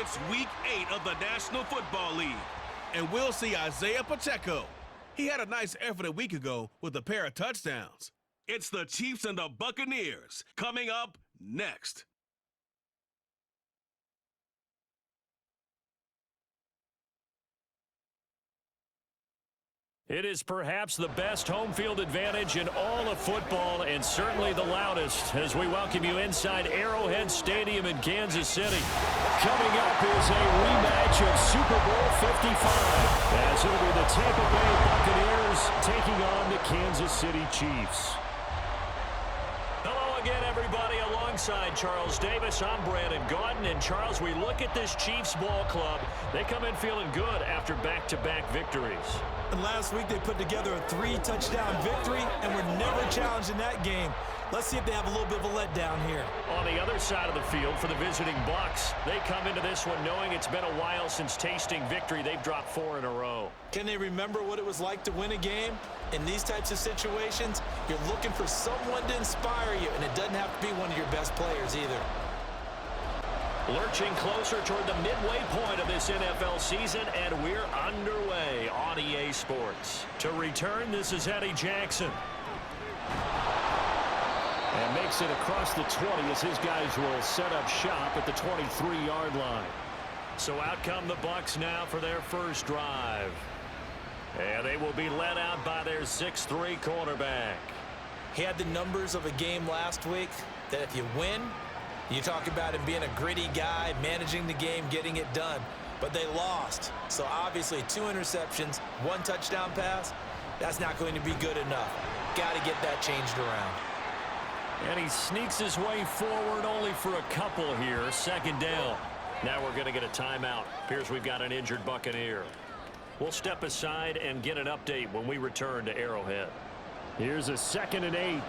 It's Week 8 of the National Football League. And we'll see Isaiah Pacheco. He had a nice effort a week ago with a pair of touchdowns. It's the Chiefs and the Buccaneers coming up next. It is perhaps the best home field advantage in all of football, and certainly the loudest, as we welcome you inside Arrowhead Stadium in Kansas City. Coming up is a rematch of Super Bowl 55, as it'll be the Tampa Bay Buccaneers taking on the Kansas City Chiefs. Hello again, everybody. Alongside Charles Davis, I'm Brandon Gaudin. And Charles, we look at this Chiefs ball club. They come in feeling good after back-to-back victories. And last week they put together a 3-touchdown victory and were never challenged in that game. Let's see if they have a little bit of a letdown here. On the other side of the field for the visiting Bucs, they come into this one knowing it's been a while since tasting victory. They've dropped 4 in a row. Can they remember what it was like to win a game? In these types of situations, you're looking for someone to inspire you, and it doesn't have to be one of your best players either. Lurching closer toward the midway point of this NFL season, and we're underway on EA Sports. To return, this is Eddie Jackson. And makes it across the 20 as his guys will set up shop at the 23-yard line. So out come the Bucs now for their first drive. And they will be led out by their 6'3" quarterback. He had the numbers of a game last week that if you win, you talk about him being a gritty guy, managing the game, getting it done. But they lost. So obviously 2 interceptions, 1 touchdown pass, that's not going to be good enough. Got to get that changed around. And he sneaks his way forward only for a couple here. 2nd down. Now we're going to get a timeout. Appears we've got an injured Buccaneer. We'll step aside and get an update when we return to Arrowhead. Here's a 2nd and 8.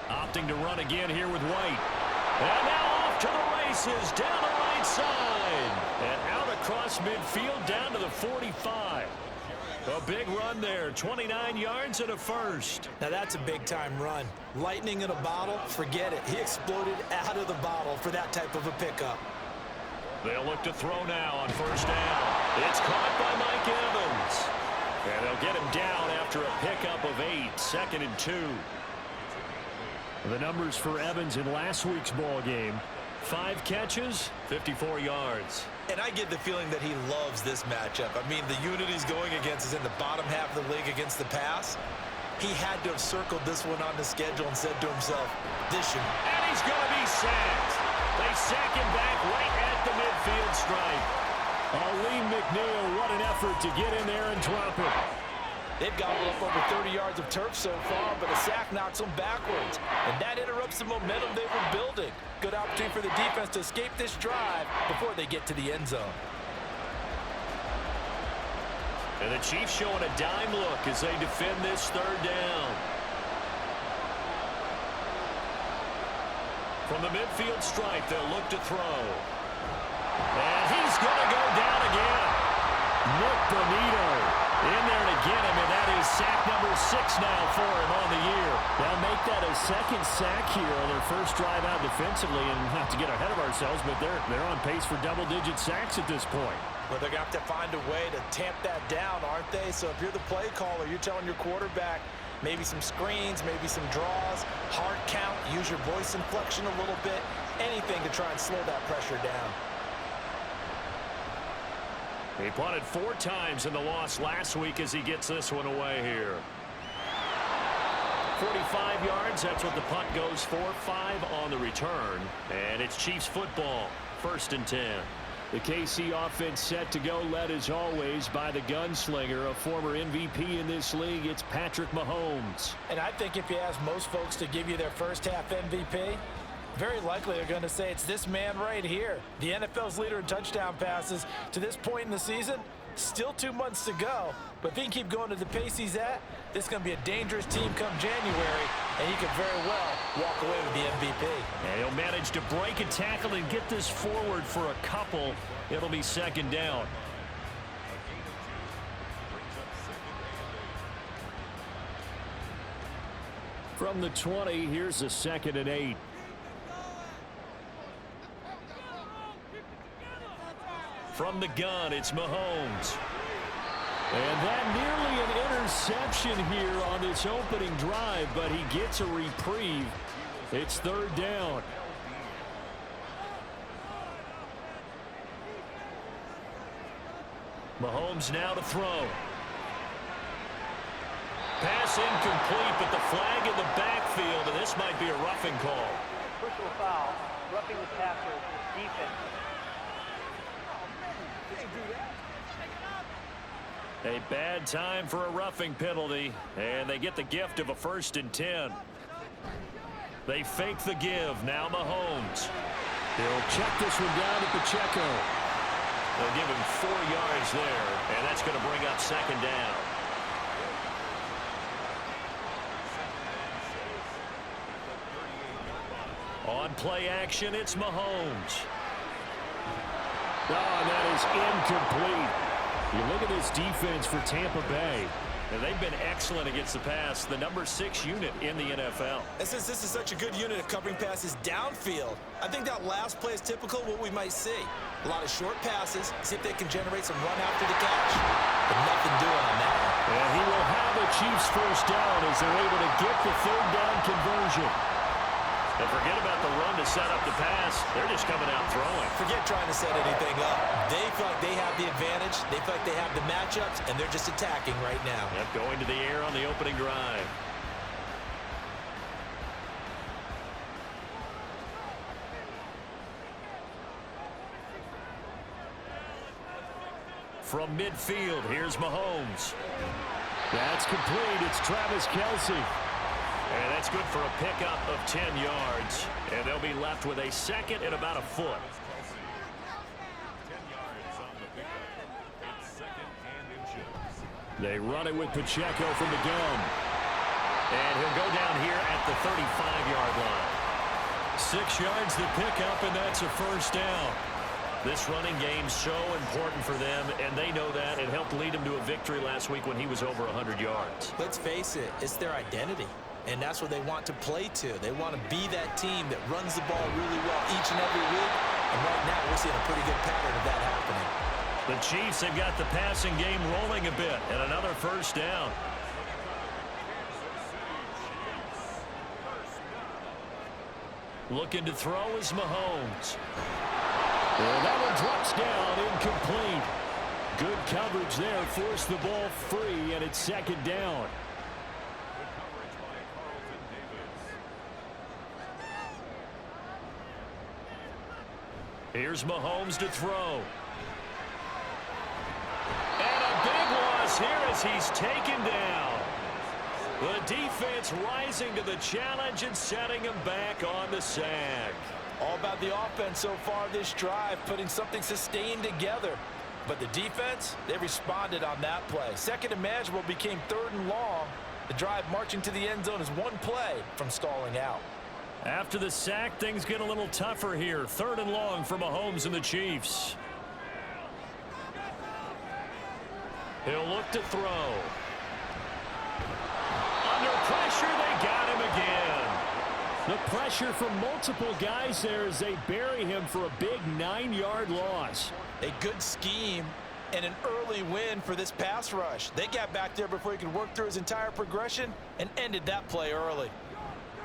Opting to run again here with White. And now off to the races down the right side. And out across midfield down to the 45. A big run there, 29 yards and a first. Now that's a big-time run. Lightning in a bottle, forget it. He exploded out of the bottle for that type of a pickup. They'll look to throw now on 1st down. It's caught by Mike Evans. And they'll get him down after a pickup of 8, 2nd and 2. The numbers for Evans in last week's ball game: 5 catches, 54 yards. And I get the feeling that he loves this matchup. I mean, the unit he's going against is in the bottom half of the league against the pass. He had to have circled this one on the schedule and said to himself, this should... And he's going to be sacked. They sack him back right at the midfield stripe. Aleem McNeil, what an effort to get in there and drop it. They've gobbled up over 30 yards of turf so far, but a sack knocks them backwards. And that interrupts the momentum they were building. Good opportunity for the defense to escape this drive before they get to the end zone. And the Chiefs showing a dime look as they defend this 3rd down. From the midfield stripe, they'll look to throw. And he's going to go down again. Nick Bonito in there to get him, and that is sack number 6 now for him on the year. They'll make that a 2nd sack here on their first drive out defensively, and not to get ahead of ourselves, but they're on pace for double-digit sacks at this point. Well, they're going to have to find a way to tamp that down, aren't they? So if you're the play caller, you're telling your quarterback maybe some screens, maybe some draws, hard count, use your voice inflection a little bit, anything to try and slow that pressure down. He punted 4 times in the loss last week as he gets this one away here. 45 yards, that's what the punt goes for. 5 on the return. And it's Chiefs football, 1st and 10. The KC offense set to go, led as always by the gunslinger, a former MVP in this league. It's Patrick Mahomes. And I think if you ask most folks to give you their first half MVP, very likely they're going to say it's this man right here. The NFL's leader in touchdown passes to this point in the season. Still 2 months to go. But if he can keep going to the pace he's at, this is going to be a dangerous team come January, and he could very well walk away with the MVP. And he'll manage to break a tackle and get this forward for a couple. It'll be 2nd down. From the 20, here's a 2nd and 8. From the gun, it's Mahomes. And that nearly an interception here on this opening drive, but he gets a reprieve. It's third down. Mahomes now to throw. Pass incomplete, but the flag in the backfield, and this might be a roughing call. Personal foul, roughing the passer, defense. A bad time for a roughing penalty, and they get the gift of a 1st and 10. They fake the give. Now Mahomes. He'll check this one down to Pacheco. They'll give him 4 yards there, and that's going to bring up 2nd down. On play action, it's Mahomes. Oh, that is incomplete. You look at this defense for Tampa Bay. And they've been excellent against the pass, the number 6 unit in the NFL. And since this is such a good unit of covering passes downfield, I think that last play is typical of what we might see. A lot of short passes, see if they can generate some run after the catch. But nothing doing on that one. And he will have a Chiefs 1st down as they're able to get the 3rd down conversion. And forget about the run to set up the pass. They're just coming out throwing. Forget trying to set anything up. They feel like they have the advantage. They feel like they have the matchups, and they're just attacking right now. Yep, going to the air on the opening drive. From midfield, here's Mahomes. That's complete. It's Travis Kelce. And that's good for a pickup of 10 yards. And they'll be left with a 2nd and about a foot. They run it with Pacheco from the gun. And he'll go down here at the 35-yard line. 6 yards to pick up, and that's a 1st down. This running game's so important for them, and they know that. It helped lead them to a victory last week when he was over 100 yards. Let's face it, it's their identity. And that's what they want to play to. They want to be that team that runs the ball really well each and every week. And right now, we're seeing a pretty good pattern of that happening. The Chiefs have got the passing game rolling a bit, and another 1st down. Looking to throw is Mahomes. And that one drops down, incomplete. Good coverage there, forced the ball free, and it's 2nd down. Here's Mahomes to throw. And a big loss here as he's taken down. The defense rising to the challenge and setting him back on the sack. All about the offense so far this drive, putting something sustained together. But the defense, they responded on that play. 2nd and manageable became 3rd and long. The drive marching to the end zone is 1 play from stalling out. After the sack, things get a little tougher here. 3rd and long for Mahomes and the Chiefs. He'll look to throw. Under pressure, they got him again. The pressure from multiple guys there as they bury him for a big 9-yard loss. A good scheme and an early win for this pass rush. They got back there before he could work through his entire progression and ended that play early.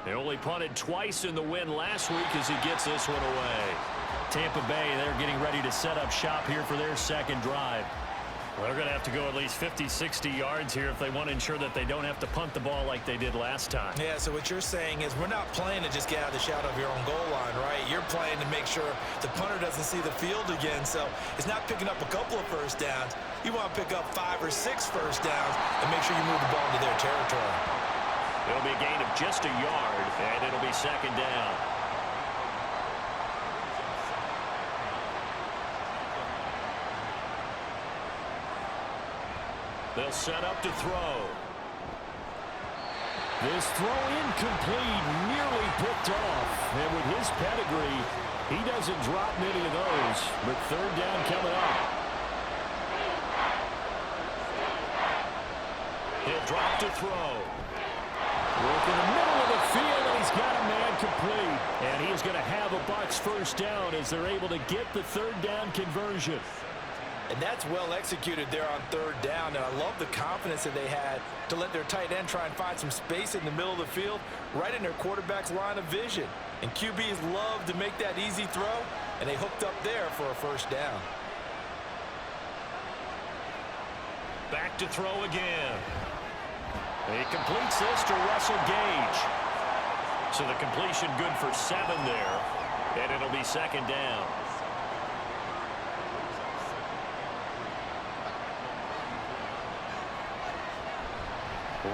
They only punted twice in the win last week as he gets this one away. Tampa Bay, they're getting ready to set up shop here for their 2nd drive. Well, they're going to have to go at least 50, 60 yards here if they want to ensure that they don't have to punt the ball like they did last time. Yeah, so what you're saying is we're not playing to just get out of the shadow of your own goal line, right? You're playing to make sure the punter doesn't see the field again. So it's not picking up a couple of 1st downs. You want to pick up 5 or 6 1st downs and make sure you move the ball into their territory. It'll be a gain of just a yard, and it'll be 2nd down. They'll set up to throw. This throw incomplete, nearly picked off. And with his pedigree, he doesn't drop many of those. But 3rd down coming up. He'll drop to throw. Work in the middle of the field, and he's got a man complete. And he's going to have a Bucs 1st down as they're able to get the 3rd down conversion. And that's well executed there on third down. And I love the confidence that they had to let their tight end try and find some space in the middle of the field, right in their quarterback's line of vision. And QBs love to make that easy throw, and they hooked up there for a first down. Back to throw again. He completes this to Russell Gage. So the completion good for 7 there, and it'll be second down.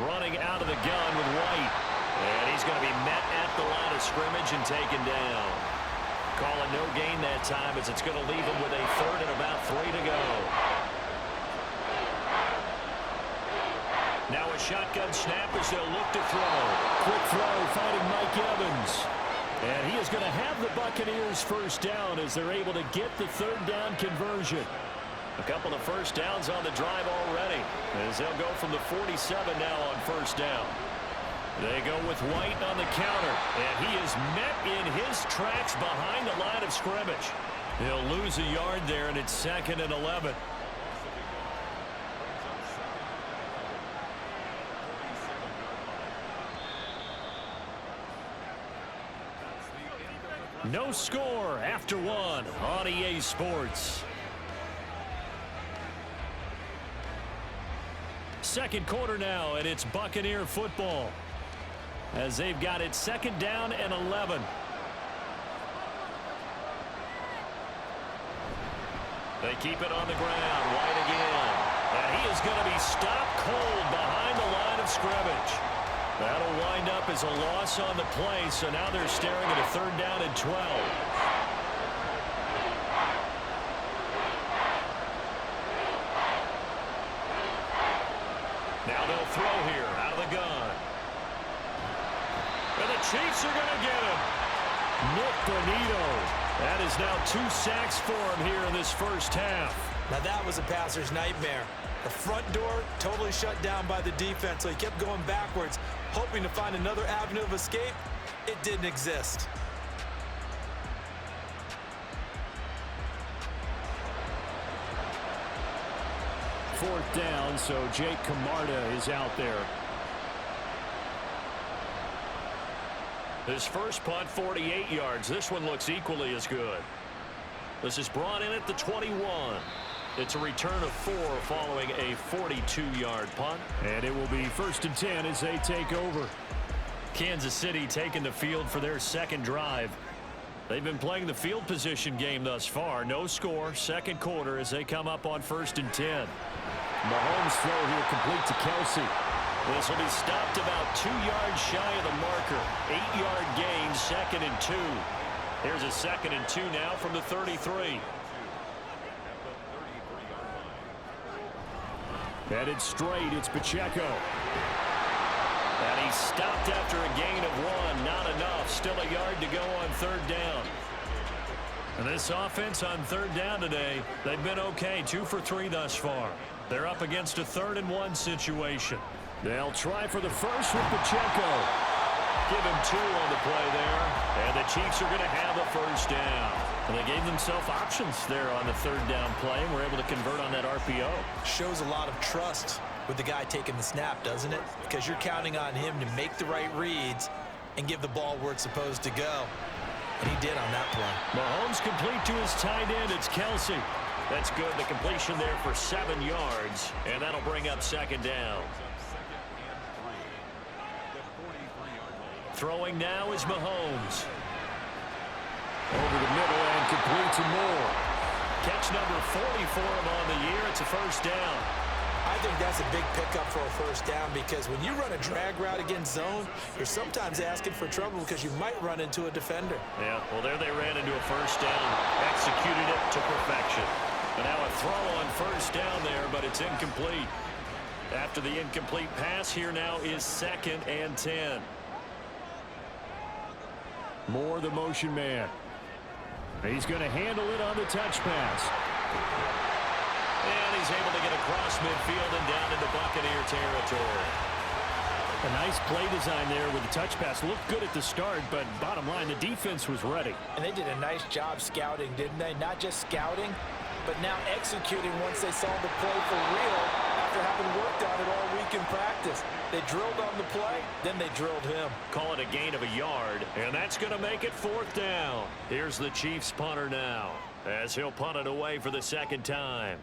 Running out of the gun with White. And he's going to be met at the line of scrimmage and taken down. Calling no gain that time as it's going to leave him with a third and about 3 to go. Now a shotgun snap as they'll look to throw. Quick throw finding Mike Evans. And he is going to have the Buccaneers first down as they're able to get the third down conversion. A couple of first downs on the drive already as they'll go from the 47 now on first down. They go with White on the counter, and he is met in his tracks behind the line of scrimmage. He'll lose a yard there, and it's 2nd and 11. No score after 1 on EA Sports. Second quarter now, and it's Buccaneer football as they've got it 2nd down and 11. They keep it on the ground. White again. And he is going to be stopped cold behind the line of scrimmage. That'll wind up as a loss on the play, so now they're staring at a 3rd down and 12. Now they'll throw here out of the gun. And the Chiefs are going to get him. Nick Bonito. That is now 2 sacks for him here in this first half. Now that was a passer's nightmare. The front door totally shut down by the defense, so he kept going backwards, hoping to find another avenue of escape. It didn't exist. Fourth down, so Jake Camarda is out there. His first punt, 48 yards. This one looks equally as good. This is brought in at the 21. It's a return of 4 following a 42-yard punt. And it will be 1st and 10 as they take over. Kansas City taking the field for their second drive. They've been playing the field position game thus far. No score, second quarter as they come up on 1st and 10. Mahomes throw here complete to Kelsey. This will be stopped about 2 yards shy of the marker. 8-yard gain, 2nd and 2. Here's a 2nd and 2 now from the 33. Headed straight, it's Pacheco. And he's stopped after a gain of 1. Not enough. Still a yard to go on 3rd down. And this offense on 3rd down today, they've been okay. 2 for 3 thus far. They're up against a 3rd and 1 situation. They'll try for the first with Pacheco. Give him 2 on the play there. And the Chiefs are going to have a first down. And they gave themselves options there on the 3rd down play and were able to convert on that RPO. Shows a lot of trust with the guy taking the snap, doesn't it? Because you're counting on him to make the right reads and give the ball where it's supposed to go. And he did on that play. Mahomes complete to his tight end. It's Kelsey. That's good. The completion there for 7 yards. And that'll bring up 2nd down. Throwing now is Mahomes. Over the middle and complete to Moore. Catch number 40 for him on the year. It's a first down. I think that's a big pickup for a first down because when you run a drag route against zone, you're sometimes asking for trouble because you might run into a defender. Yeah, well, there they ran into a first down. Executed it to perfection. But now a throw on first down there, but it's incomplete. After the incomplete pass, here now is 2nd and 10. Moore, the motion man. He's going to handle it on the touch pass. And he's able to get across midfield and down into Buccaneer territory. A nice play design there with the touch pass. Looked good at the start, but bottom line, the defense was ready. And they did a nice job scouting, didn't they? Not just scouting, but now executing once they saw the play for real after having worked on it all week in practice. They drilled on the play, then they drilled him. Call it a gain of a yard, and that's going to make it 4th down. Here's the Chiefs punter now, as he'll punt it away for the 2nd time.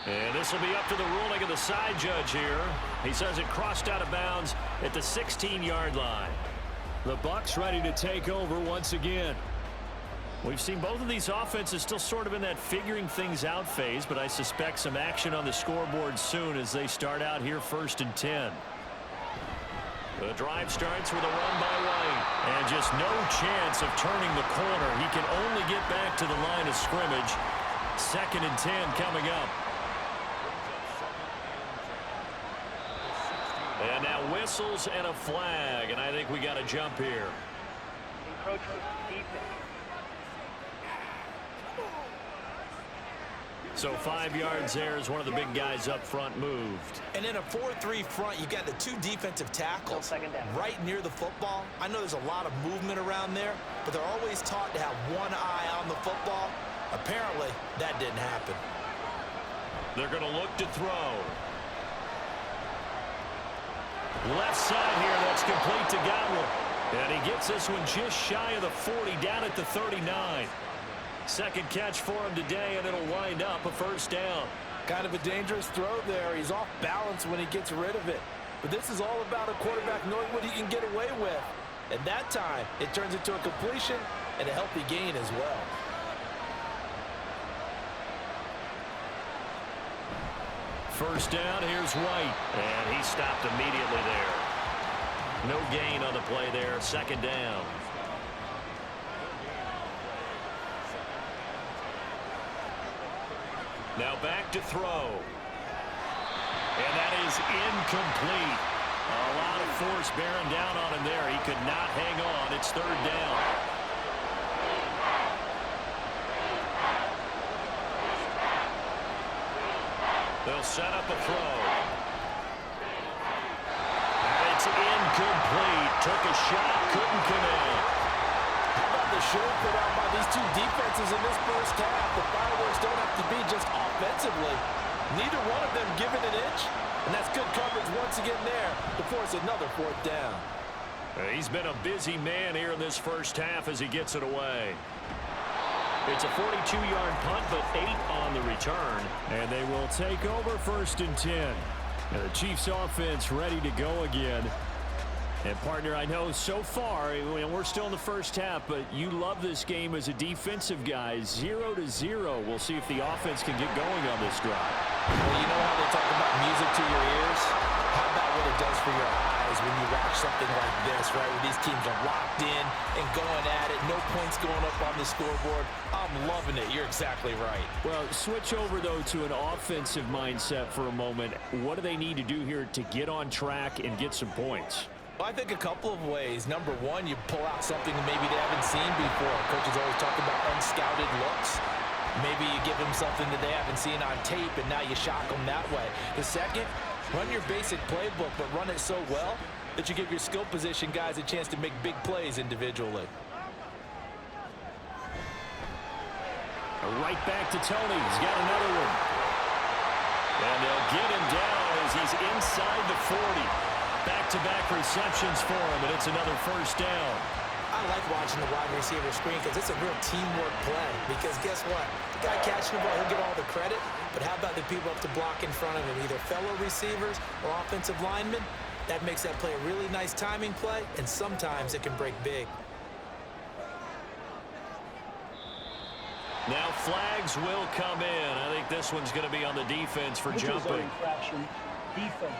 And this will be up to the ruling of the side judge here. He says it crossed out of bounds at the 16-yard line. The Bucs ready to take over once again. We've seen both of these offenses still sort of in that figuring things out phase, but I suspect some action on the scoreboard soon as they start out here 1st and 10. The drive starts with a run by White. And just no chance of turning the corner. He can only get back to the line of scrimmage. 2nd and 10 coming up. And now whistles and a flag, and I think we got to jump here. Encroachment defense. So 5 yards there as one of the big guys up front moved. And in a 4-3 front, you got the 2 defensive tackles Second down. right near the football. I know there's a lot of movement around there, but they're always taught to have one eye on the football. Apparently, that didn't happen. They're going to look to throw. Left side here, that's complete to Godwin. And he gets this one just shy of the 40, down at the 39. 2nd catch for him today, and it'll wind up a 1st down. Kind of a dangerous throw there. He's off balance when he gets rid of it. But this is all about a quarterback knowing what he can get away with. And that time, it turns into a completion and a healthy gain as well. First down, here's White. And he stopped immediately there. No gain on the play there, 2nd down. Now back to throw. And that is incomplete. A lot of force bearing down on him there. He could not hang on. It's 3rd down. They'll set up a throw. And it's incomplete. Took a shot, couldn't connect. How about the show put out by these 2 defenses in this first half? The fireworks don't have to be just offensively. Neither one of them given an inch. And that's good coverage once again there to force another 4th down. He's been a busy man here in this first half as he gets it away. It's a 42-yard punt, but 8 on the return. And they will take over 1st and 10. And the Chiefs offense ready to go again. And, partner, I know so far, we're still in the first half, but you love this game as a defensive guy. 0-0. We'll see if the offense can get going on this drive. Well, you know how they talk about music to your ears? How about what it does for your eyes when you watch something like this, right? Where these teams are locked in and going at it. No points going up on the scoreboard. I'm loving it. You're exactly right. Well, switch over, though, to an offensive mindset for a moment. What do they need to do here to get on track and get some points? Well, I think a couple of ways. Number one, you pull out something that maybe they haven't seen before. Coaches always talk about unscouted looks. Maybe you give them something that they haven't seen on tape, and now you shock them that way. The second, run your basic playbook, but run it so well that you give your skill position guys a chance to make big plays individually. Right back to Tony. He's got another one. And they'll get him down as he's inside the 40. Back-to-back receptions for him, and it's another 1st down. I like watching the wide receiver screen because it's a real teamwork play. Because guess what? The guy catching the ball, he'll get all the credit. But how about the people up to block in front of him, either fellow receivers or offensive linemen? That makes that play a really nice timing play, and sometimes it can break big. Now flags will come in. I think this one's going to be on the defense for jumping. Infraction. Defense.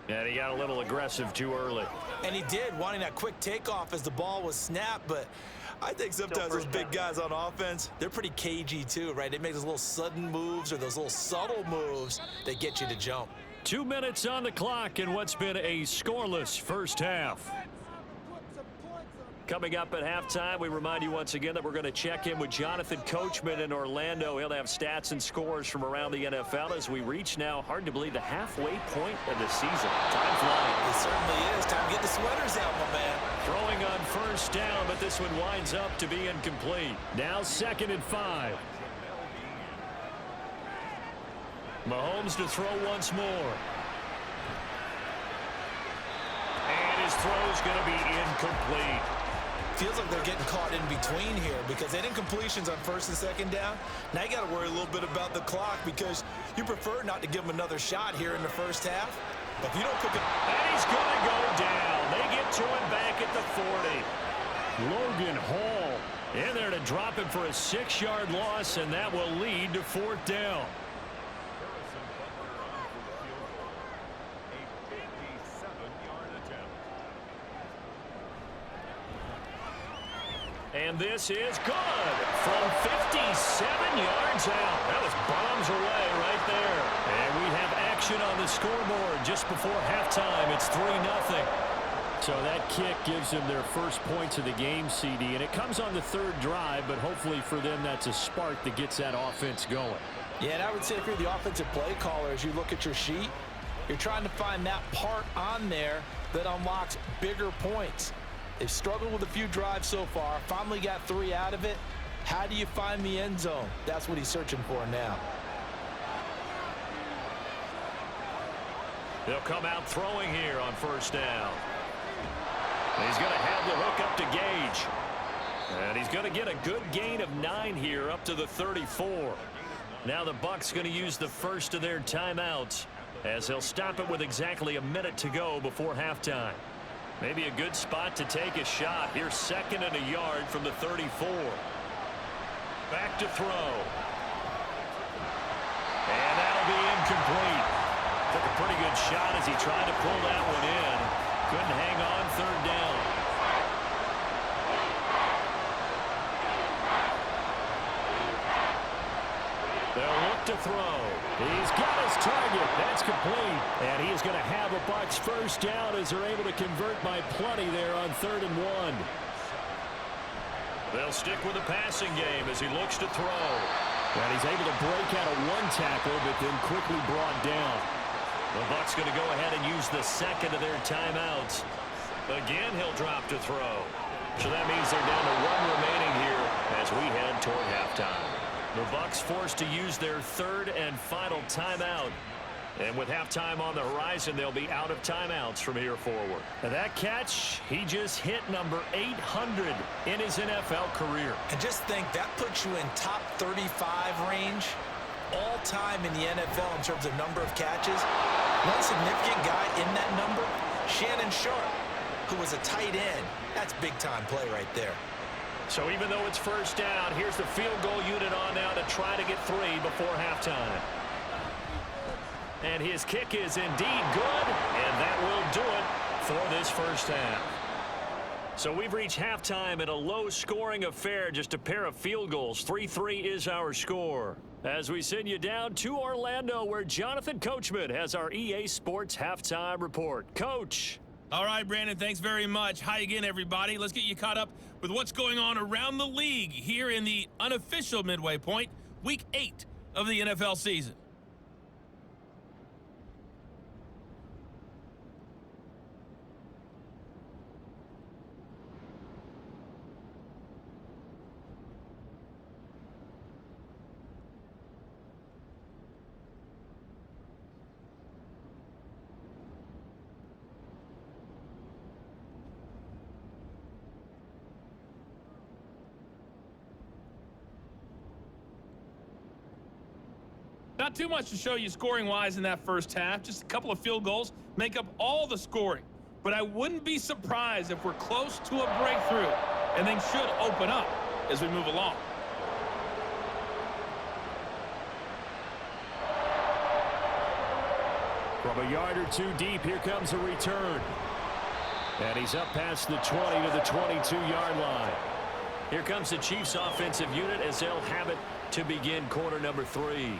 And he got a little aggressive too early. And he did, wanting that quick takeoff as the ball was snapped, but I think sometimes those big guys on offense, they're pretty cagey too, right? They make those little sudden moves or those little subtle moves that get you to jump. 2 minutes on the clock in what's been a scoreless first half. Coming up at halftime, we remind you once again that we're going to check in with Jonathan Coachman in Orlando. He'll have stats and scores from around the NFL as we reach now, hard to believe, the halfway point of the season. Time flying. It certainly is. Time to get the sweaters out, my man. Throwing on first down, but this one winds up to be incomplete. Now 2nd and 5. Mahomes to throw once more. And his throw's going to be incomplete. Feels like they're getting caught in between here because they didn't completions on 1st and 2nd down. Now you got to worry a little bit about the clock because you prefer not to give them another shot here in the first half. But if you don't pick it... And he's going to go down. They get to him back at the 40. Logan Hall in there to drop him for a 6-yard loss, and that will lead to 4th down. And this is good from 57 yards out. That was bombs away right there. And we have action on the scoreboard just before halftime. It's 3-0. So that kick gives them their first points of the game, CD. And it comes on the 3rd drive, but hopefully for them that's a spark that gets that offense going. Yeah, and I would say if you're the offensive play caller, as you look at your sheet, you're trying to find that part on there that unlocks bigger points. They've struggled with a few drives so far. Finally got 3 out of it. How do you find the end zone? That's what he's searching for now. They'll come out throwing here on 1st down. He's going to have the hook up to Gage. And he's going to get a good gain of 9 here up to the 34. Now the Bucs going to use the first of their timeouts as they'll stop it with exactly a minute to go before halftime. Maybe a good spot to take a shot. Here's 2nd and a yard from the 34. Back to throw. And that'll be incomplete. Took a pretty good shot as he tried to pull that one in. Couldn't hang on 3rd down. They'll look to throw. He's got his target. That's complete. And he is going to have a Bucs first down as they're able to convert by plenty there on 3rd and 1. They'll stick with the passing game as he looks to throw. And he's able to break out of 1 tackle, but then quickly brought down. The Bucs going to go ahead and use the 2nd of their timeouts. Again, he'll drop to throw. So that means they're down to 1 remaining here as we head toward halftime. The Bucs forced to use their 3rd and final timeout. And with halftime on the horizon, they'll be out of timeouts from here forward. And that catch, he just hit number 800 in his NFL career. And just think, that puts you in top 35 range all time in the NFL in terms of number of catches. One significant guy in that number, Shannon Sharp, who was a tight end. That's big-time play right there. So even though it's 1st down, here's the field goal unit on now to try to get 3 before halftime. And his kick is indeed good, and that will do it for this 1st half. So we've reached halftime in a low-scoring affair, just a pair of field goals. 3-3 is our score. As we send you down to Orlando, where Jonathan Coachman has our EA Sports halftime report. Coach. All right, Brandon, thanks very much. Hi again, everybody. Let's get you caught up with what's going on around the league here in the unofficial midway point, Week 8 of the NFL season. Not too much to show you scoring-wise in that first half. Just a couple of field goals make up all the scoring. But I wouldn't be surprised if we're close to a breakthrough, and things should open up as we move along. From a yard or 2 deep, here comes a return. And he's up past the 20 to the 22-yard line. Here comes the Chiefs offensive unit as they'll have it to begin quarter number 3.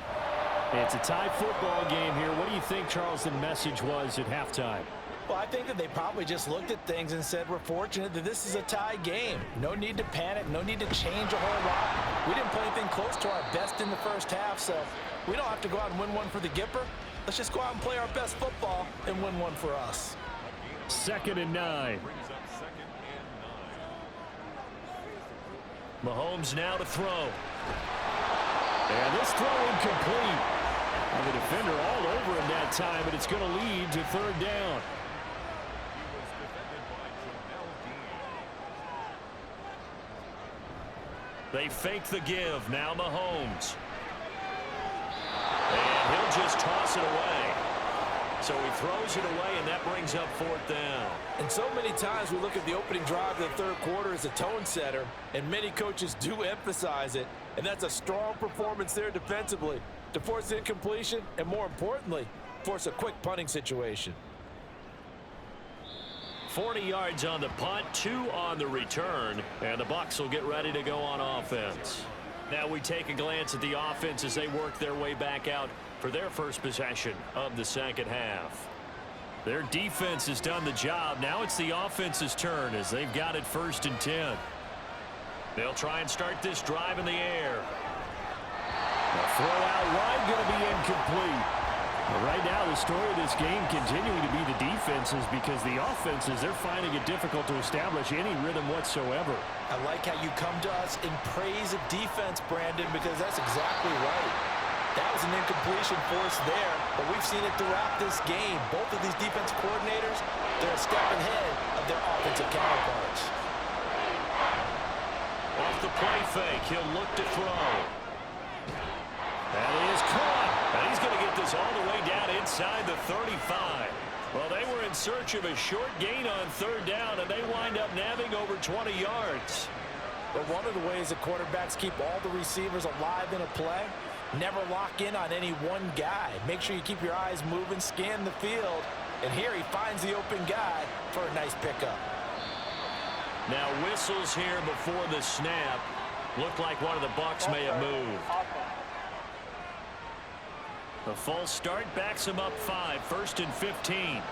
It's a tie football game here. What do you think, Charles, the message was at halftime? Well, I think that they probably just looked at things and said, we're fortunate that this is a tie game. No need to panic, no need to change a whole lot. We didn't play anything close to our best in the first half, so we don't have to go out and win one for the Gipper. Let's just go out and play our best football and win one for us. 2nd and 9. Mahomes now to throw. And this throw incomplete. And the defender all over him that time, but it's going to lead to 3rd down. They fake the give. Now Mahomes. And he'll just toss it away. So he throws it away, and that brings up 4th down. And so many times we look at the opening drive of the 3rd quarter as a tone setter, and many coaches do emphasize it, and that's a strong performance there defensively to force incompletion and, more importantly, force a quick punting situation. 40 yards on the punt, 2 on the return, and the Bucs will get ready to go on offense. Now we take a glance at the offense as they work their way back out for their first possession of the 2nd half. Their defense has done the job. Now it's the offense's turn as they've got it 1st and 10. They'll try and start this drive in the air. The throw out wide going to be incomplete. Well, right now, the story of this game continuing to be the defenses, because the offenses, they're finding it difficult to establish any rhythm whatsoever. I like how you come to us in praise of defense, Brandon, because that's exactly right. That was an incompletion forced there, but we've seen it throughout this game. Both of these defense coordinators, they're a step ahead of their offensive counterparts. Off the play fake, he'll look to throw. That is caught. And he's going to get this all the way down inside the 35. Well, they were in search of a short gain on 3rd down, and they wind up nabbing over 20 yards. But one of the ways that quarterbacks keep all the receivers alive in a play, never lock in on any one guy. Make sure you keep your eyes moving, scan the field, and here he finds the open guy for a nice pickup. Now whistles here before the snap. Looked like one of the Bucs may have moved. The false start backs him up 5, 1st and 15.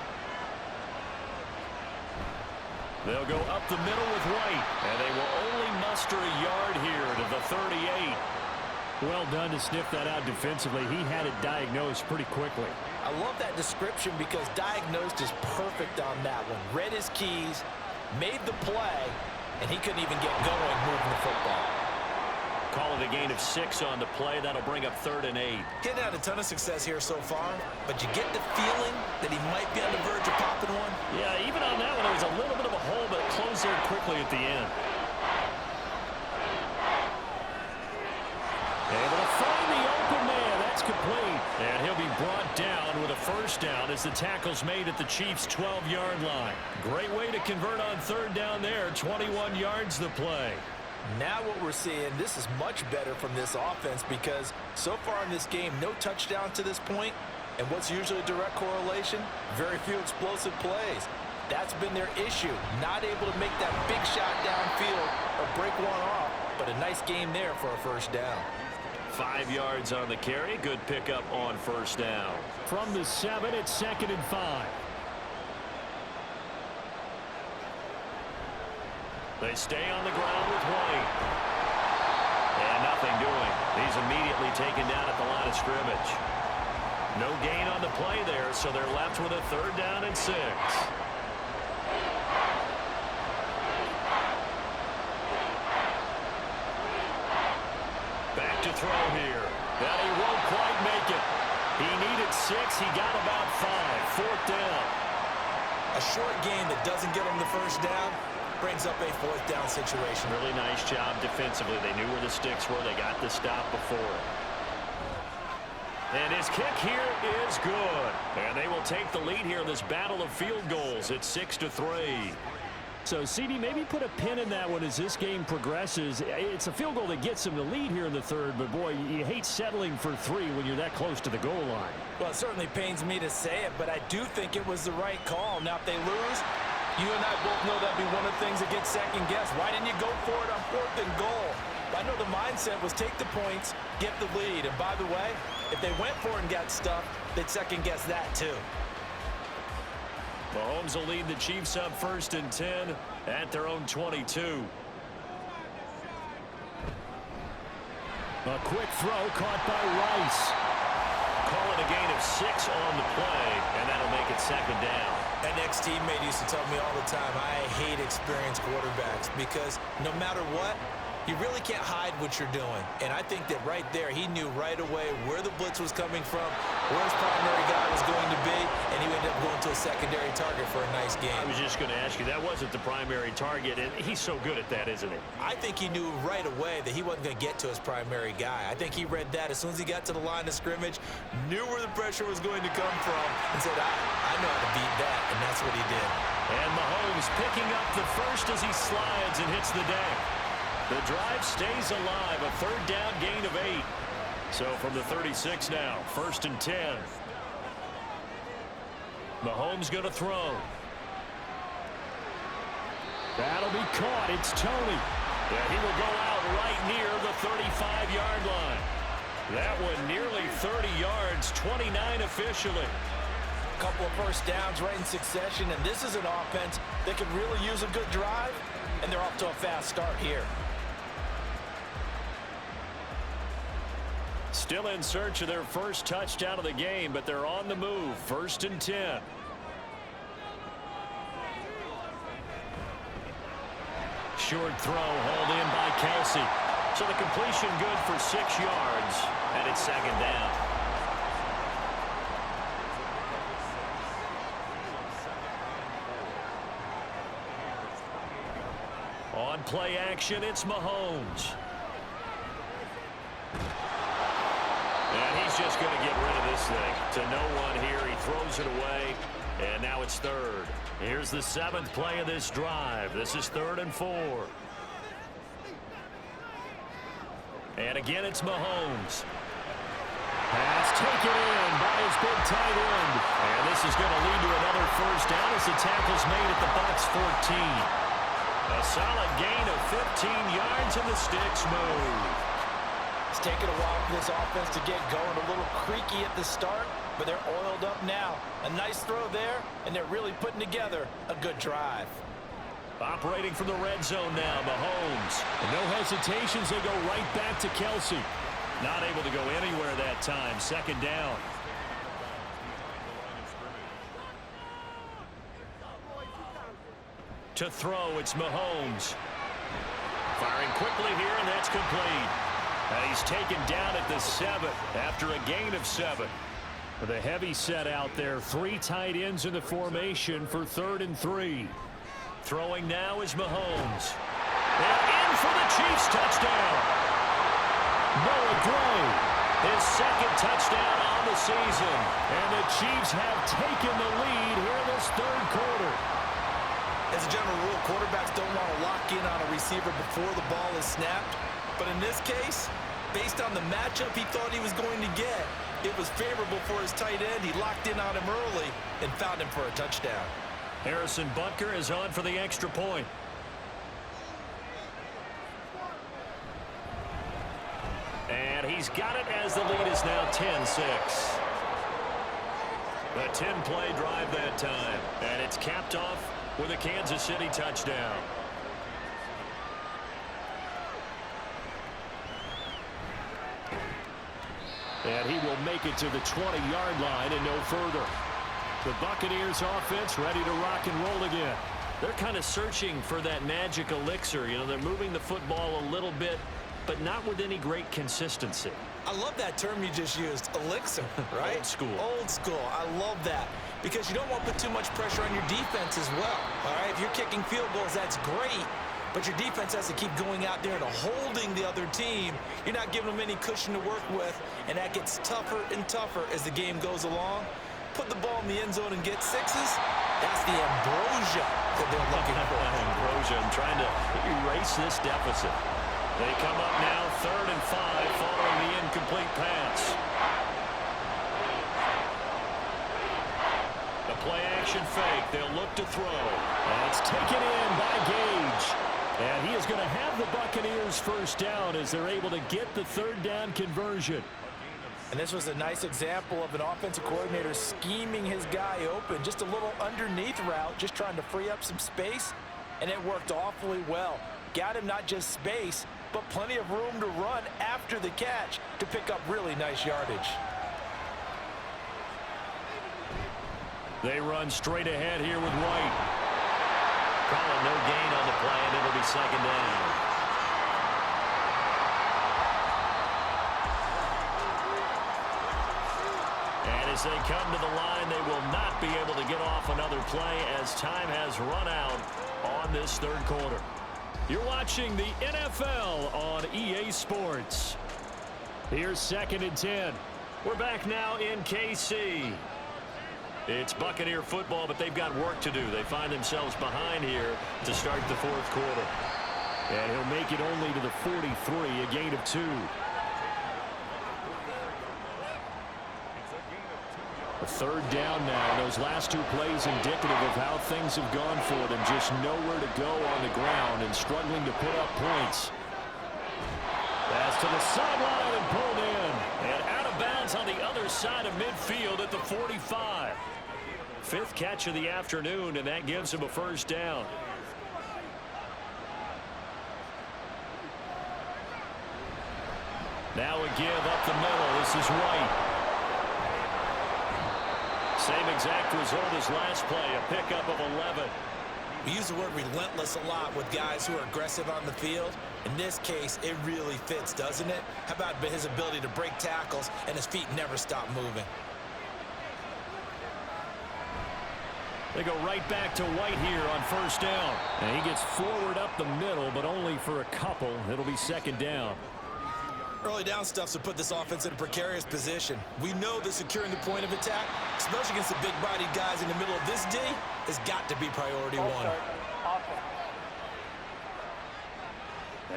They'll go up the middle with White, and they will only muster a yard here to the 38. Well done to sniff that out defensively. He had it diagnosed pretty quickly. I love that description because diagnosed is perfect on that one. Read his keys, made the play, and he couldn't even get going moving the football. Call it a gain of 6 on the play. That'll bring up 3rd and 8. Getting had a ton of success here so far, but you get the feeling that he might be on the verge of popping one. Yeah, even on that one, there was a little bit of a hole, but it closed there quickly at the end. Able to find the open man. That's complete. And he'll be brought down with a 1st down as the tackle's made at the Chiefs' 12-yard line. Great way to convert on 3rd down there. 21 yards the play. Now what we're seeing, this is much better from this offense because so far in this game, no touchdowns to this point. And what's usually a direct correlation? Very few explosive plays. That's been their issue. Not able to make that big shot downfield or break one off, but a nice game there for a 1st down. 5 yards on the carry. Good pickup on 1st down. From the 7, it's 2nd and 5. They stay on the ground with White. And nothing doing. He's immediately taken down at the line of scrimmage. No gain on the play there, so they're left with a 3rd down and 6. Back to throw here. And he won't quite make it. He needed 6. He got about 5. 4th down. A short gain that doesn't get him the 1st down brings up a 4th down situation. Really nice job defensively. They knew where the sticks were. They got the stop before. And his kick here is good. And they will take the lead here in this battle of field goals. It's 6-3. So, CD, maybe put a pin in that one as this game progresses. It's a field goal that gets them the lead here in the 3rd, but, boy, you hate settling for 3 when you're that close to the goal line. Well, it certainly pains me to say it, but I do think it was the right call. Now, if they lose, you and I both know that'd be one of the things that gets second-guessed. Why didn't you go for it on 4th and goal? I know the mindset was take the points, get the lead. And by the way, if they went for it and got stuffed, they'd second-guess that too. Mahomes will lead the Chiefs up 1st and 10 at their own 22. A quick throw caught by Rice. Call it a gain of 6 on the play, and that'll make it 2nd down. An ex-teammate used to tell me all the time, I hate experienced quarterbacks because no matter what, you really can't hide what you're doing. And I think that right there, he knew right away where the blitz was coming from, where his primary guy was going to be, and he ended up going to a secondary target for a nice game. I was just going to ask you, that wasn't the primary target, and he's so good at that, isn't he? I think he knew right away that he wasn't going to get to his primary guy. I think he read that as soon as he got to the line of scrimmage, knew where the pressure was going to come from, and said, I know how to beat that, and that's what he did. And Mahomes picking up the first as he slides and hits the deck. The drive stays alive, a 3rd down gain of 8. So from the 36 now, 1st and 10. Mahomes going to throw. That'll be caught. It's Tony. Yeah, he will go out right near the 35-yard line. That one nearly 30 yards, 29 officially. A couple of first downs right in succession, and this is an offense that could really use a good drive, and they're off to a fast start here. Still in search of their first touchdown of the game, but they're on the move. 1st and 10. Short throw hauled in by Kelsey. So the completion good for 6 yards, and it's 2nd down. On play action, it's Mahomes. And he's just going to get rid of this thing. To no one here. He throws it away. And now it's 3rd. Here's the 7th play of this drive. This is 3rd and 4. And again, it's Mahomes. Pass taken in by his big tight end. And this is going to lead to another first down as the tackle's made at the Bucs 14. A solid gain of 15 yards and the sticks move. It's taken a while for this offense to get going, a little creaky at the start, but they're oiled up now. A nice throw there, and they're really putting together a good drive. Operating from the red zone now, Mahomes. And no hesitations, they go right back to Kelsey. Not able to go anywhere that time. 2nd down. To throw, it's Mahomes. Firing quickly here, and that's complete. And he's taken down at the 7 after a gain of 7. With a heavy set out there, 3 tight ends in the formation for 3rd and 3. Throwing now is Mahomes. And in for the Chiefs touchdown. Noah Gray. His 2nd touchdown on the season. And the Chiefs have taken the lead here in this 3rd quarter. As a general rule, quarterbacks don't want to lock in on a receiver before the ball is snapped. But in this case, based on the matchup he thought he was going to get, it was favorable for his tight end. He locked in on him early and found him for a touchdown. Harrison Butker is on for the extra point. And he's got it as the lead is now 10-6. A 10-play drive that time. And it's capped off with a Kansas City touchdown. And he will make it to the 20-yard line and no further. The Buccaneers offense ready to rock and roll again. They're kind of searching for that magic elixir. You know, they're moving the football a little bit, but not with any great consistency. I love that term you just used, elixir, right? Old school. Old school. I love that because you don't want to put too much pressure on your defense as well. All right, if you're kicking field goals, that's great, but your defense has to keep going out there and holding the other team. You're not giving them any cushion to work with, and that gets tougher and tougher as the game goes along. Put the ball in the end zone and get 6s. That's the ambrosia that they're looking for. Ambrosia and trying to erase this deficit. They come up now 3rd and 5 following the incomplete pass. The play action fake. They'll look to throw. And it's taken in by Gage. And he is going to have the Buccaneers first down as they're able to get the 3rd down conversion. And this was a nice example of an offensive coordinator scheming his guy open. Just a little underneath route, just trying to free up some space, and it worked awfully well. Got him not just space, but plenty of room to run after the catch to pick up really nice yardage. They run straight ahead here with White. Calling no gain on the play, and it'll be second down. And as they come to the line, they will not be able to get off another play as time has run out on this third quarter. You're watching the NFL on EA Sports. Here's 2nd and 10. We're back now in KC. It's Buccaneer football, but they've got work to do. They find themselves behind here to start the fourth quarter. And he'll make it only to the 43, a gain of 2. A third down now. Those last 2 plays indicative of how things have gone for them. Just nowhere to go on the ground and struggling to put up points. Pass to the sideline and pulled in. And out of bounds on the other side of midfield at the 45. 5th catch of the afternoon, and that gives him a first down. Now a give up the middle. This is White. Same exact result as last play, a pickup of 11. We use the word relentless a lot with guys who are aggressive on the field. In this case, it really fits, doesn't it? How about his ability to break tackles and his feet never stop moving? They go right back to White here on first down. And he gets forward up the middle, but only for a couple. It'll be second down. Early down stuff's to put this offense in a precarious position. We know that securing the point of attack, especially against the big-bodied guys in the middle of this D, has got to be priority one.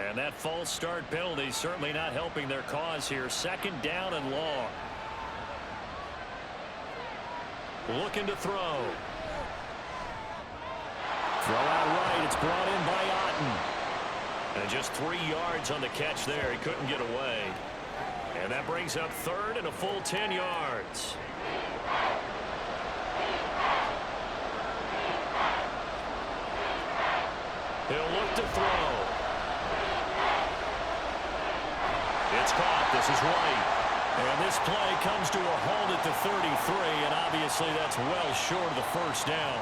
And that false start penalty certainly not helping their cause here. Second down and long. Looking to throw. Throw out right. It's brought in by Otten. And just 3 yards on the catch there. He couldn't get away. And that brings up third and a full 10 yards. He'll look to throw. It's caught. This is White. And this play comes to a halt at the 33, and obviously that's well short of the first down.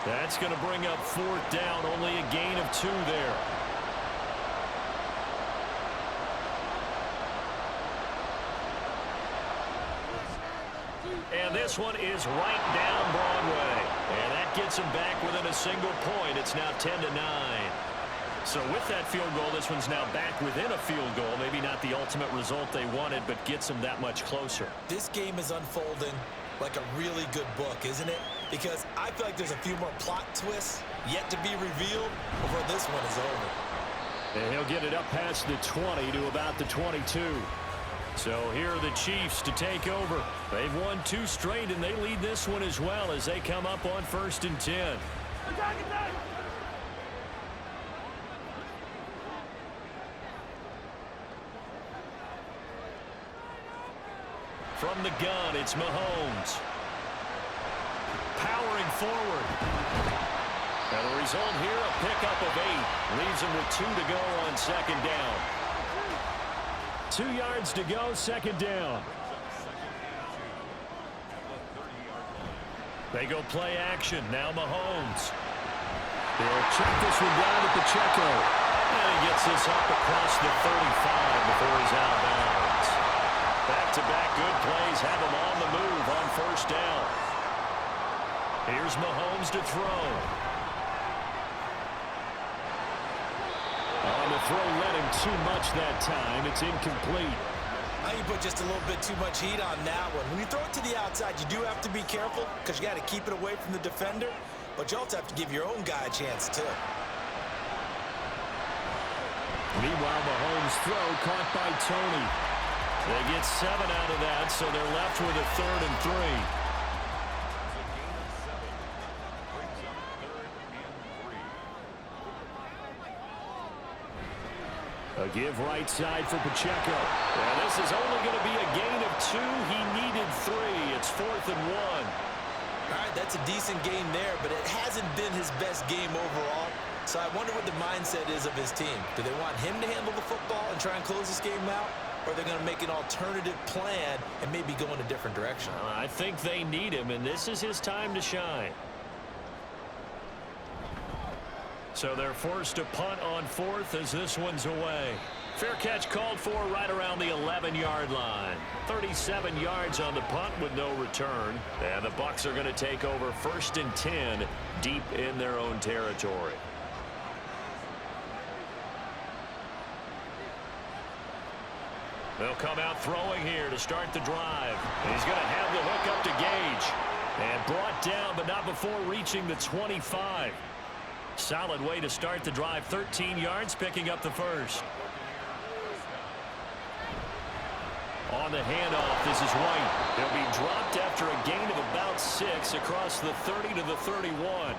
That's going to bring up 4th down, only a gain of 2 there. And this one is right down Broadway. And that gets him back within a single point. It's now 10-9. So with that field goal, this one's now back within a field goal. Maybe not the ultimate result they wanted, but gets them that much closer. This game is unfolding like a really good book, isn't it? Because I feel like there's a few more plot twists yet to be revealed before this one is over. And he'll get it up past the 20 to about the 22. So here are the Chiefs to take over. They've won 2 straight, and they lead this one as well as they come up on 1st and 10. From the gun, it's Mahomes. Powering forward. And the result here, a pickup of 8. Leaves him with 2 to go on second down. 2 yards to go, second down. They go play action. Now Mahomes. They'll check this one down at the checkout. And he gets this up across the 35 before he's out of bounds. Back-to-back good plays have him on the move on first down. Here's Mahomes to throw. On the throw, let him too much that time. It's incomplete. I think you put just a little bit too much heat on that one. When you throw it to the outside, you do have to be careful because you got to keep it away from the defender, but you also have to give your own guy a chance too. Meanwhile, Mahomes' throw caught by Tony. They get 7 out of that, so they're left with a 3rd and 3. A give right side for Pacheco. And this is only going to be a gain of 2. He needed 3. It's 4th and 1. All right, that's a decent game there, but it hasn't been his best game overall. So I wonder what the mindset is of his team. Do they want him to handle the football and try and close this game out? Or are they going to make an alternative plan and maybe go in a different direction? I think they need him, and this is his time to shine. So they're forced to punt on 4th as this one's away. Fair catch called for right around the 11-yard line. 37 yards on the punt with no return. And the Bucs are going to take over 1st and 10 deep in their own territory. They'll come out throwing here to start the drive. And he's going to have the hook up to Gage. And brought down, but not before reaching the 25. Solid way to start the drive. 13 yards, picking up the first. On the handoff, this is White. He'll be dropped after a gain of about 6 across the 30 to the 31.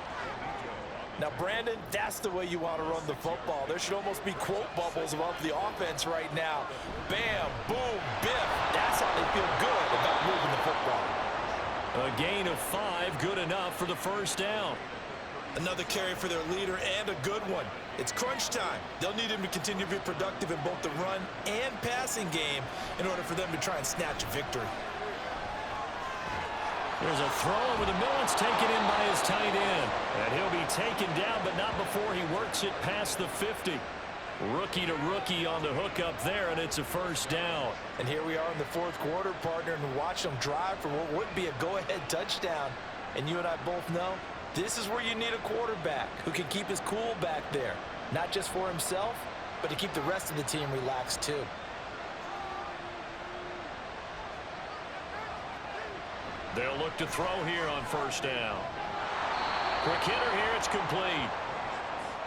Now, Brandon, that's the way you want to run the football. There should almost be quote bubbles about the offense right now. Bam, boom, biff. That's how they feel good about moving the football. A gain of 5, good enough for the first down. Another carry for their leader, and a good one. It's crunch time. They'll need him to continue to be productive in both the run and passing game in order for them to try and snatch a victory. There's a throw over the middle. It's taken in by his tight end. And he'll be taken down, but not before he works it past the 50. Rookie to rookie on the hook up there, and it's a first down. And here we are in the 4th quarter, partner, and watch them drive for what would be a go-ahead touchdown. And you and I both know this is where you need a quarterback who can keep his cool back there. Not just for himself, but to keep the rest of the team relaxed too. They'll look to throw here on first down. Quick hitter here, it's complete.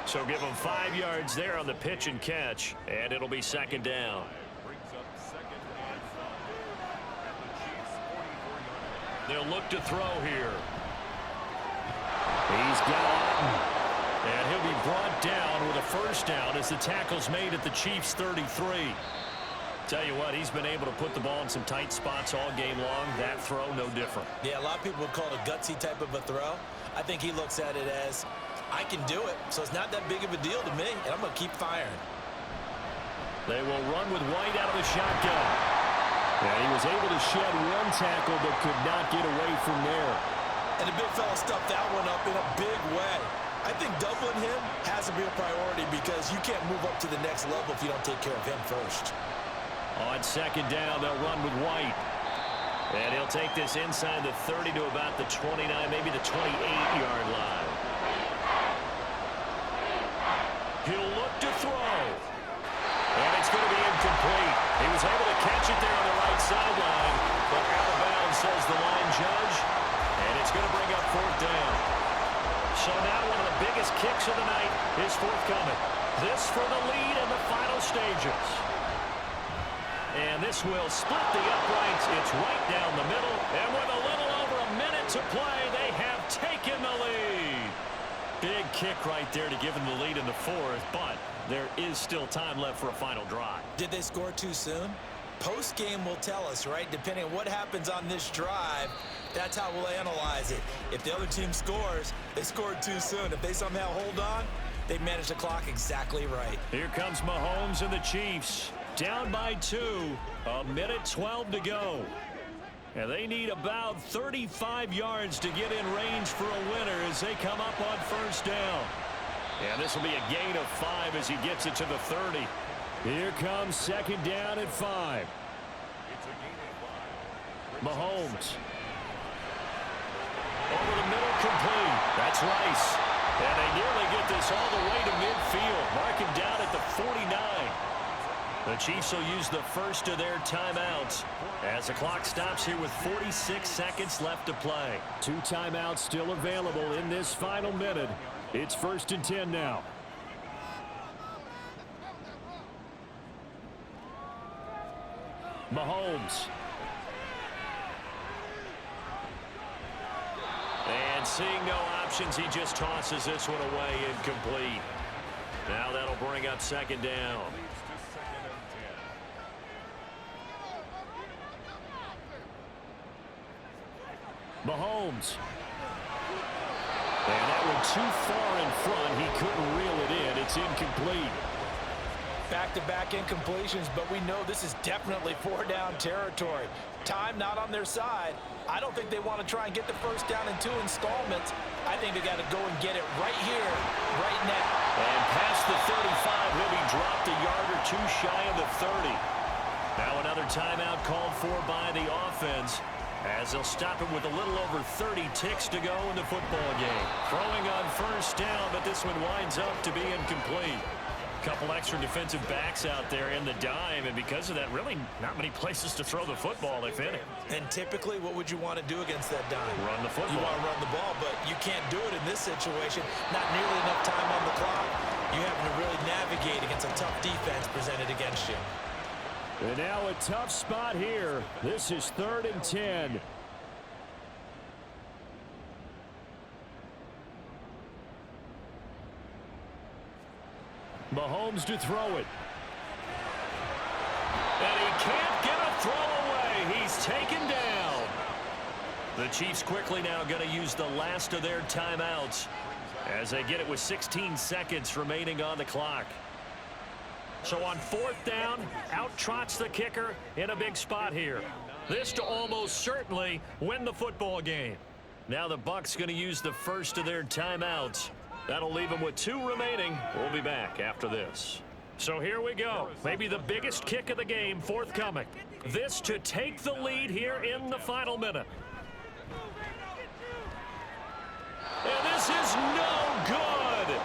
So give them 5 yards there on the pitch and catch, and it'll be 2nd down. They'll look to throw here. He's got it. And he'll be brought down with a first down as the tackle's made at the Chiefs' 33. Tell you what, he's been able to put the ball in some tight spots all game long. That throw, no different. Yeah, a lot of people would call it a gutsy type of a throw. I think he looks at it as, I can do it, so it's not that big of a deal to me, and I'm going to keep firing. They will run with White out of the shotgun. And he was able to shed 1 tackle, but could not get away from there. And the big fella stuffed that one up in a big way. I think doubling him has to be a priority because you can't move up to the next level if you don't take care of him first. On 2nd down, they'll run with White. And he'll take this inside the 30 to about the 29, maybe the 28-yard line. He'll look to throw. And it's going to be incomplete. He was able to catch it there on the right sideline, but out of bounds, says the line judge. And it's going to bring up 4th down. So now one of the biggest kicks of the night is forthcoming. This for the lead in the final stages. And this will split the uprights. It's right down the middle. And with a little over a minute to play, they have taken the lead. Big kick right there to give them the lead in the 4th, but there is still time left for a final drive. Did they score too soon? Post-game will tell us, right? Depending on what happens on this drive, that's how we'll analyze it. If the other team scores, they scored too soon. If they somehow hold on, they manage the clock exactly right. Here comes Mahomes and the Chiefs. Down by 2, a minute 12 to go. And they need about 35 yards to get in range for a winner as they come up on first down. And this will be a gain of 5 as he gets it to the 30. Here comes 2nd down at 5. Mahomes. Over the middle, complete. That's Rice. And they nearly get this all the way to midfield. Mark him down at the 49. The Chiefs will use the first of their timeouts as the clock stops here with 46 seconds left to play. 2 timeouts still available in this final minute. It's 1st and 10 now. Mahomes. And seeing no options, he just tosses this one away incomplete. Now that'll bring up 2nd down. Mahomes. And that one too far in front. He couldn't reel it in. It's incomplete. Back-to-back incompletions, but we know this is definitely four-down territory. Time not on their side. I don't think they want to try and get the first down in 2 installments. I think they got to go and get it right here, right now. And past the 35, he'll be dropped a yard or two shy of the 30. Now another timeout called for by the offense, as they'll stop it with a little over 30 ticks to go in the football game. Throwing on first down, but this one winds up to be incomplete. Couple extra defensive backs out there in the dime, and because of that, really not many places to throw the football, if any. And typically, what would you want to do against that dime? Run the football. You want to run the ball, but you can't do it in this situation. Not nearly enough time on the clock. You having to really navigate against a tough defense presented against you. And now a tough spot here. This is 3rd and 10. Mahomes to throw it. And he can't get a throw away. He's taken down. The Chiefs quickly now going to use the last of their timeouts as they get it with 16 seconds remaining on the clock. So on 4th down, out trots the kicker in a big spot here. This to almost certainly win the football game. Now the Bucs going to use the first of their timeouts. That'll leave them with 2 remaining. We'll be back after this. So here we go. Maybe the biggest kick of the game forthcoming. This to take the lead here in the final minute. And this is no good.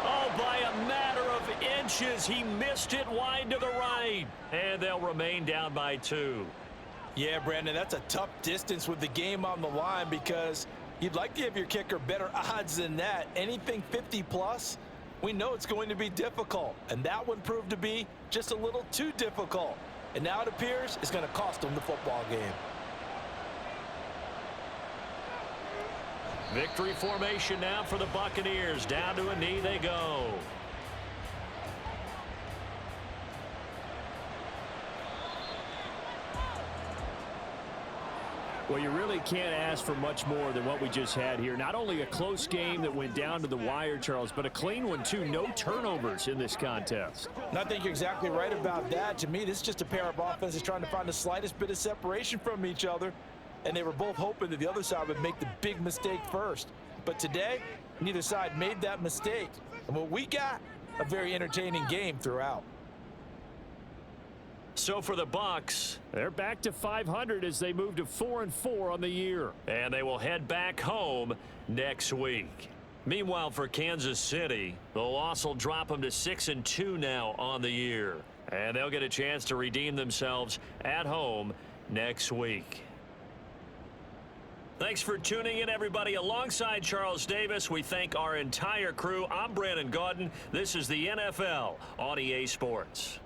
Oh, by a matter of inches, he missed it wide to the right. And they'll remain down by 2. Yeah, Brandon, that's a tough distance with the game on the line because you'd like to give your kicker better odds than that. Anything 50-plus, we know it's going to be difficult. And that one proved to be just a little too difficult. And now it appears it's going to cost them the football game. Victory formation now for the Buccaneers. Down to a knee they go. Well, you really can't ask for much more than what we just had here. Not only a close game that went down to the wire, Charles, but a clean one, too. No turnovers in this contest. And I think you're exactly right about that. To me, this is just a pair of offenses trying to find the slightest bit of separation from each other. And they were both hoping that the other side would make the big mistake first. But today, neither side made that mistake. And what we got, a very entertaining game throughout. So for the Bucs, they're back to 500 as they move to 4-4 on the year. and they will head back home next week. Meanwhile, for Kansas City, the loss will drop them to 6-2 now on the year. And they'll get a chance to redeem themselves at home next week. Thanks for tuning in, everybody. Alongside Charles Davis, we thank our entire crew. I'm Brandon Gaudin. This is the NFL on EA Sports.